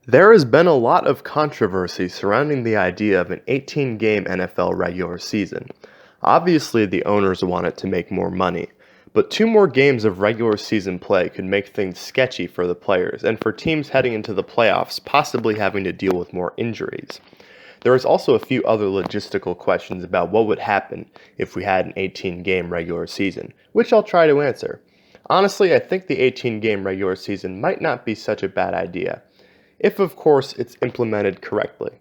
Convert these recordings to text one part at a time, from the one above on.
There has been a lot of controversy surrounding the idea of an 18-game NFL regular season. Obviously, the owners want it to make more money, but 2 more games of regular season play could make things sketchy for the players and for teams heading into the playoffs possibly having to deal with more injuries. There is also a few other logistical questions about what would happen if we had an 18-game regular season, which I'll try to answer. Honestly, I think the 18-game regular season might not be such a bad idea, if of course it's implemented correctly.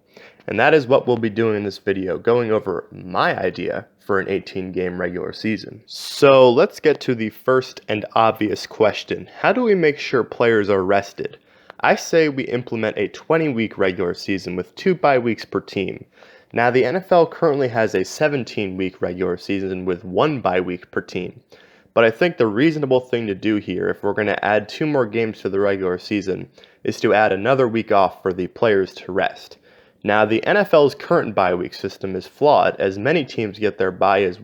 And that is what we'll be doing in this video, going over my idea for an 18-game regular season. So let's get to the first and obvious question. How do we make sure players are rested? I say we implement a 20-week regular season with 2 bye weeks per team. Now the NFL currently has a 17-week regular season with 1 bye week per team. But I think the reasonable thing to do here, if we're going to add 2 more games to the regular season, is to add another week off for the players to rest. Now, the NFL's current bye week system is flawed, as many teams get their bye as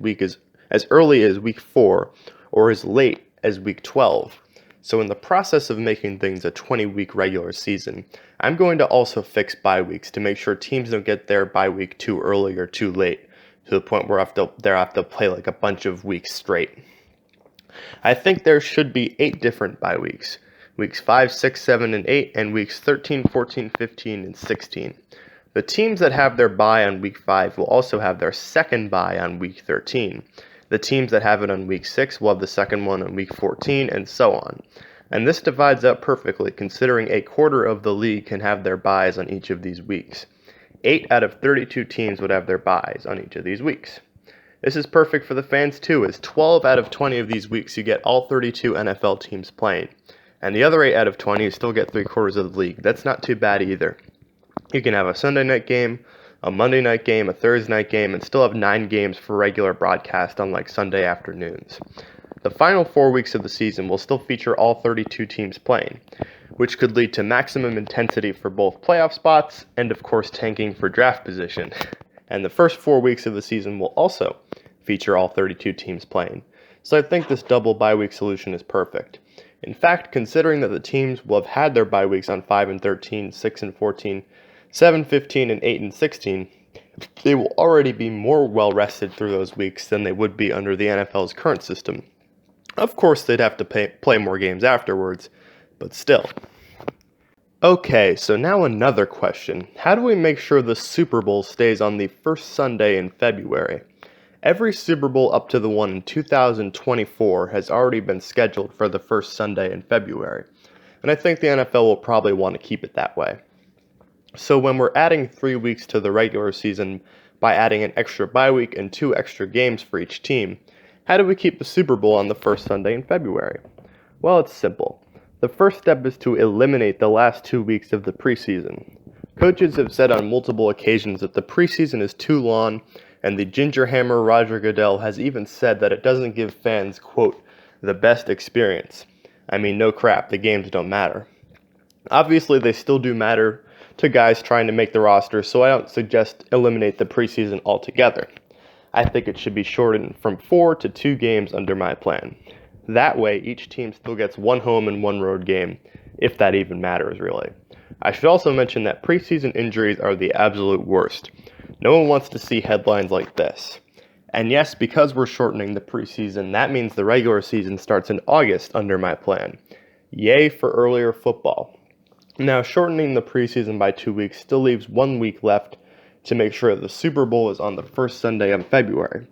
early as week 4 or as late as week 12. So in the process of making things a 20-week regular season, I'm going to also fix bye weeks to make sure teams don't get their bye week too early or too late, to the point where they have to play like a bunch of weeks straight. I think there should be 8 different bye weeks. Weeks 5, 6, 7, and 8, and weeks 13, 14, 15, and 16. The teams that have their bye on week 5 will also have their second bye on week 13. The teams that have it on week 6 will have the second one on week 14, and so on. And this divides up perfectly, considering a quarter of the league can have their byes on each of these weeks. 8 out of 32 teams would have their byes on each of these weeks. This is perfect for the fans too, as 12 out of 20 of these weeks you get all 32 NFL teams playing. And the other 8 out of 20 you still get 3/4 of the league. That's not too bad either. You can have a Sunday night game, a Monday night game, a Thursday night game, and still have 9 games for regular broadcast unlike Sunday afternoons. The final 4 weeks of the season will still feature all 32 teams playing, which could lead to maximum intensity for both playoff spots and of course tanking for draft position. And the first 4 weeks of the season will also feature all 32 teams playing. So I think this double bye week solution is perfect. In fact, considering that the teams will have had their bye weeks on 5 and 13, 6 and 14, 7, 15, and 8 and 16, they will already be more well rested through those weeks than they would be under the NFL's current system. Of course, they'd have to play more games afterwards, but still. Okay, so now another question. How do we make sure the Super Bowl stays on the first Sunday in February? Every Super Bowl up to the one in 2024 has already been scheduled for the first Sunday in February, and I think the NFL will probably want to keep it that way. So when we're adding 3 weeks to the regular season by adding an extra bye week and 2 extra games for each team, how do we keep the Super Bowl on the first Sunday in February? Well, it's simple. The first step is to eliminate the last 2 weeks of the preseason. Coaches have said on multiple occasions that the preseason is too long, and the Ginger Hammer Roger Goodell has even said that it doesn't give fans, quote, the best experience. I mean, no crap, the games don't matter. Obviously, they still do matter to guys trying to make the roster, so I don't suggest eliminate the preseason altogether. I think it should be shortened from 4 to 2 games under my plan. That way, each team still gets 1 home and 1 road game, if that even matters, really. I should also mention that preseason injuries are the absolute worst. No one wants to see headlines like this. And yes, because we're shortening the preseason, that means the regular season starts in August under my plan. Yay for earlier football. Now, shortening the preseason by 2 weeks still leaves 1 week left to make sure that the Super Bowl is on the first Sunday of February.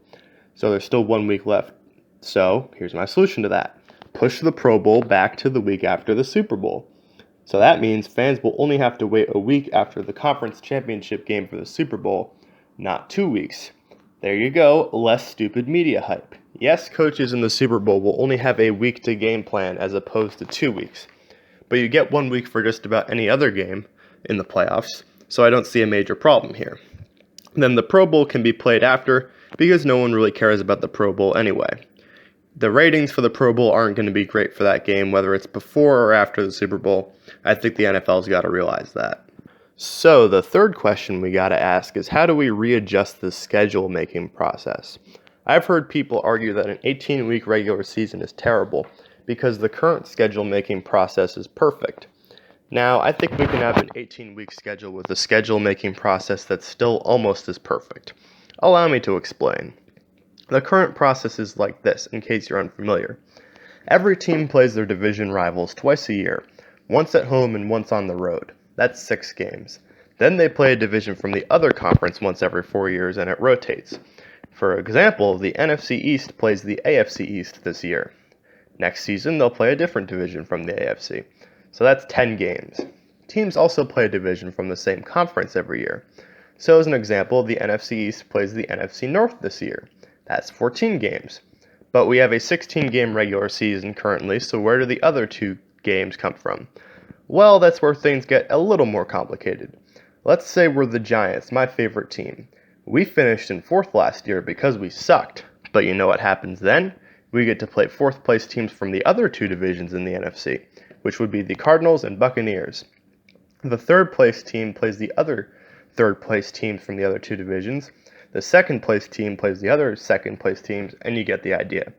So there's still 1 week left. So here's my solution to that. Push the Pro Bowl back to the week after the Super Bowl. So that means fans will only have to wait a week after the conference championship game for the Super Bowl, not 2 weeks. There you go, less stupid media hype. Yes, coaches in the Super Bowl will only have a week to game plan as opposed to 2 weeks. But you get 1 week for just about any other game in the playoffs, so I don't see a major problem here. Then the Pro Bowl can be played after, because no one really cares about the Pro Bowl anyway. The ratings for the Pro Bowl aren't going to be great for that game, whether it's before or after the Super Bowl. I think the NFL's got to realize that. So the third question we got to ask is, how do we readjust the schedule making process? I've heard people argue that an 18-week regular season is terrible because the current schedule-making process is perfect. Now, I think we can have an 18-week schedule with a schedule-making process that's still almost as perfect. Allow me to explain. The current process is like this, in case you're unfamiliar. Every team plays their division rivals twice a year, once at home and once on the road. That's 6 games. Then they play a division from the other conference once every 4 years, and it rotates. For example, the NFC East plays the AFC East this year. Next season, they'll play a different division from the AFC. So that's 10 games. Teams also play a division from the same conference every year. So as an example, the NFC East plays the NFC North this year. That's 14 games. But we have a 16-game regular season currently, so where do the other 2 games come from? Well, that's where things get a little more complicated. Let's say we're the Giants, my favorite team. We finished in 4th last year because we sucked. But you know what happens then? We get to play 4th place teams from the other 2 divisions in the NFC, which would be the Cardinals and Buccaneers. The 3rd place team plays the other 3rd place teams from the other 2 divisions. The 2nd place team plays the other 2nd place teams, and you get the idea.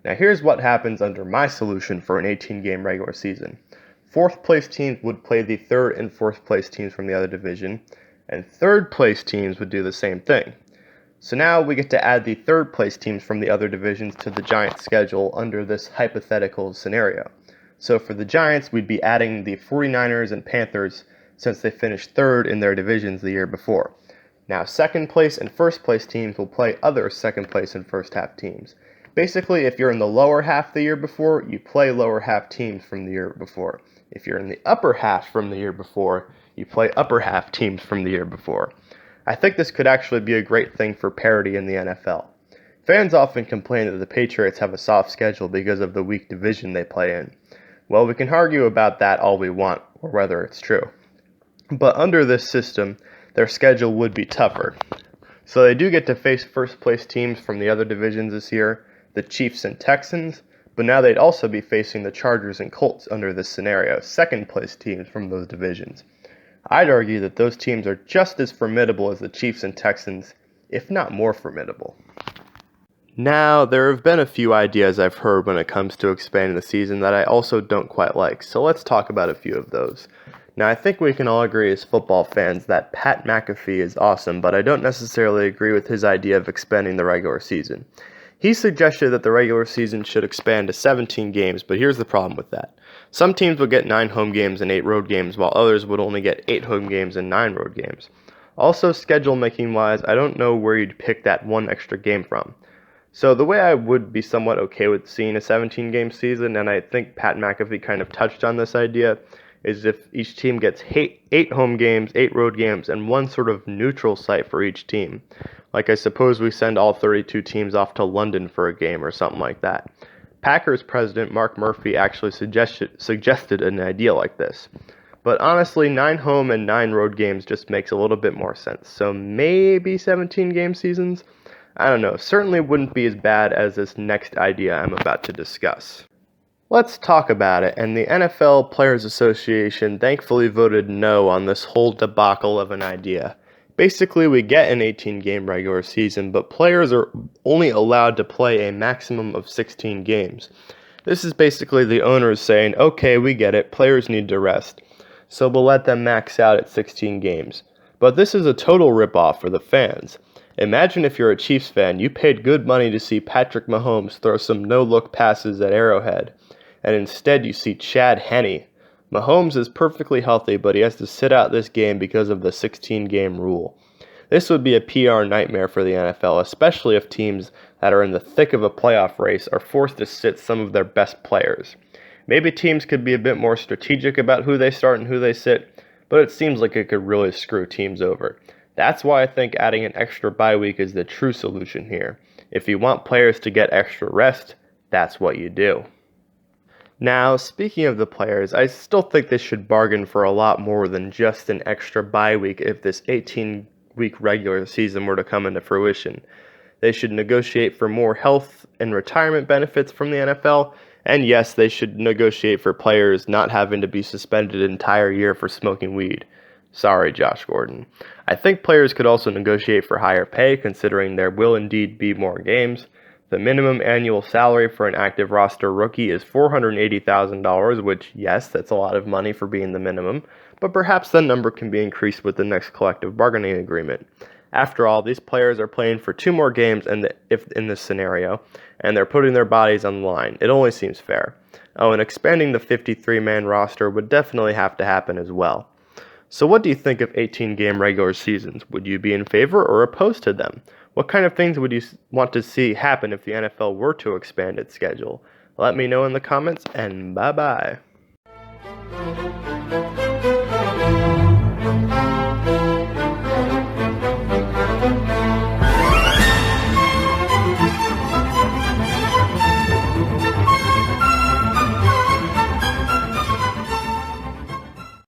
Now here's what happens under my solution for an 18-game regular season. 4th place teams would play the 3rd and 4th place teams from the other division, and 3rd place teams would do the same thing. So now we get to add the 3rd place teams from the other divisions to the Giants' schedule under this hypothetical scenario. So for the Giants, we'd be adding the 49ers and Panthers since they finished 3rd in their divisions the year before. Now 2nd place and 1st place teams will play other 2nd place and 1st half teams. Basically, if you're in the lower half the year before, you play lower half teams from the year before. If you're in the upper half from the year before, you play upper half teams from the year before. I think this could actually be a great thing for parity in the NFL. Fans often complain that the Patriots have a soft schedule because of the weak division they play in. Well, we can argue about that all we want, or whether it's true. But under this system, their schedule would be tougher. So they do get to face 1st place teams from the other divisions this year, the Chiefs and Texans, but now they'd also be facing the Chargers and Colts under this scenario, 2nd place teams from those divisions. I'd argue that those teams are just as formidable as the Chiefs and Texans, if not more formidable. Now, there have been a few ideas I've heard when it comes to expanding the season that I also don't quite like, so let's talk about a few of those. Now, I think we can all agree as football fans that Pat McAfee is awesome, but I don't necessarily agree with his idea of expanding the regular season. He suggested that the regular season should expand to 17 games, but here's the problem with that. Some teams would get 9 home games and 8 road games, while others would only get 8 home games and 9 road games. Also, schedule-making wise, I don't know where you'd pick that one extra game from. So the way I would be somewhat okay with seeing a 17-game season, and I think Pat McAfee kind of touched on this idea, is if each team gets 8 home games, 8 road games, and one sort of neutral site for each team. Like I suppose we send all 32 teams off to London for a game or something like that. Packers president Mark Murphy actually suggested an idea like this. But honestly, 9 home and 9 road games just makes a little bit more sense. So maybe 17-game seasons? I don't know. Certainly wouldn't be as bad as this next idea I'm about to discuss. Let's talk about it, and the NFL Players Association thankfully voted no on this whole debacle of an idea. Basically, we get an 18-game regular season, but players are only allowed to play a maximum of 16 games. This is basically the owners saying, okay, we get it, players need to rest, so we'll let them max out at 16 games. But this is a total ripoff for the fans. Imagine if you're a Chiefs fan, you paid good money to see Patrick Mahomes throw some no-look passes at Arrowhead, and instead you see Chad Henne. Mahomes is perfectly healthy, but he has to sit out this game because of the 16-game rule. This would be a PR nightmare for the NFL, especially if teams that are in the thick of a playoff race are forced to sit some of their best players. Maybe teams could be a bit more strategic about who they start and who they sit, but it seems like it could really screw teams over. That's why I think adding an extra bye week is the true solution here. If you want players to get extra rest, that's what you do. Now, speaking of the players, I still think they should bargain for a lot more than just an extra bye week if this 18-week regular season were to come into fruition. They should negotiate for more health and retirement benefits from the NFL, and yes, they should negotiate for players not having to be suspended an entire year for smoking weed. Sorry, Josh Gordon. I think players could also negotiate for higher pay considering there will indeed be more games. The minimum annual salary for an active roster rookie is $480,000, which, yes, that's a lot of money for being the minimum, but perhaps that number can be increased with the next collective bargaining agreement. After all, these players are playing for 2 more games if in this scenario, and they're putting their bodies on the line. It only seems fair. Oh, and expanding the 53-man roster would definitely have to happen as well. So what do you think of 18-game regular seasons? Would you be in favor or opposed to them? What kind of things would you want to see happen if the NFL were to expand its schedule? Let me know in the comments, and bye-bye.